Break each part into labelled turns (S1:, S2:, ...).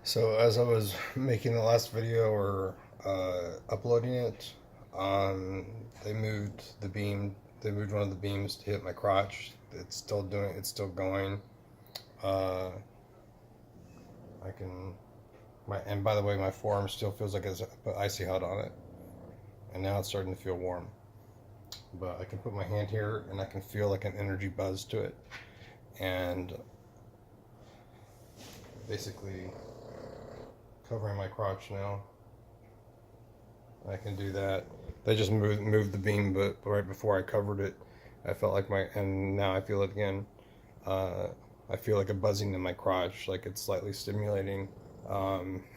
S1: So as I was making the last video or uploading it, they moved the beam. They moved one of the beams to hit my crotch. It's still doing. It's still going. Uh, I can. And by the way, my forearm still feels like it's put icy hot on it, and now it's starting to feel warm. But I can put my hand here, and I can feel like an energy buzz to it, and basically covering my crotch now. I can do that. They just moved the beam, but right before I covered it, I felt like and now I feel it again. Uh, I feel like a buzzing in my crotch, like it's slightly stimulating.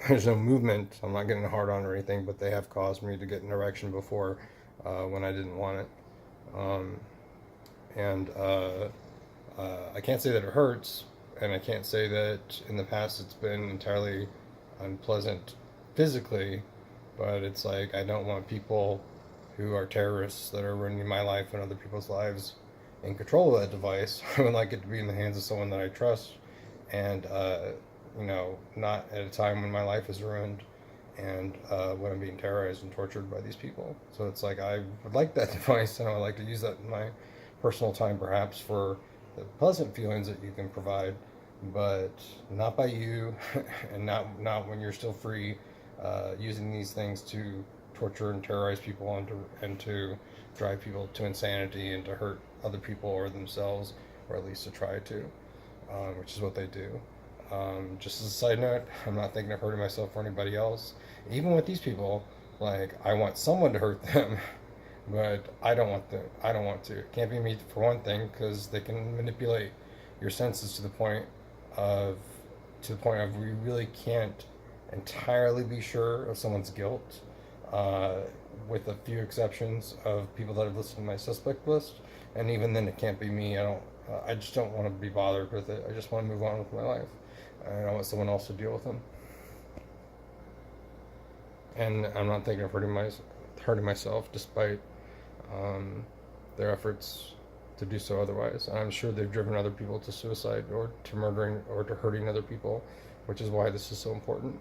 S1: There's no movement. I'm not getting hard on or anything, but they have caused me to get an erection before when I didn't want it. Um, and I can't say that it hurts, and I can't say that in the past it's been entirely unpleasant physically, but it's like I don't want people who are terrorists that are ruining my life and other people's lives in control of that device. I would like it to be in the hands of someone that I trust, and not at a time when my life is ruined and when I'm being terrorized and tortured by these people. So it's like I would like that device, and I would like to use that in my personal time, perhaps for the pleasant feelings that you can provide, but not by you, and not when you're still free, using these things to torture and terrorize people and to drive people to insanity and to hurt other people or themselves, or at least to try to, which is what they do. Just as a side note, I'm not thinking of hurting myself or anybody else. Even with these people, like I want someone to hurt them, but I don't want them. I don't want to. It can't be me for one thing, because they can manipulate your senses of to the point of we really can't entirely be sure of someone's guilt, uh, with a few exceptions of people that have listed in my suspect list, and even then it can't be me. I don't. I just don't want to be bothered with it. I just want to move on with my life. I don't want someone else to deal with them. And I'm not thinking of hurting myself, despite um, their efforts to do so otherwise. And I'm sure they've driven other people to suicide or to murdering or to hurting other people, which is why this is so important.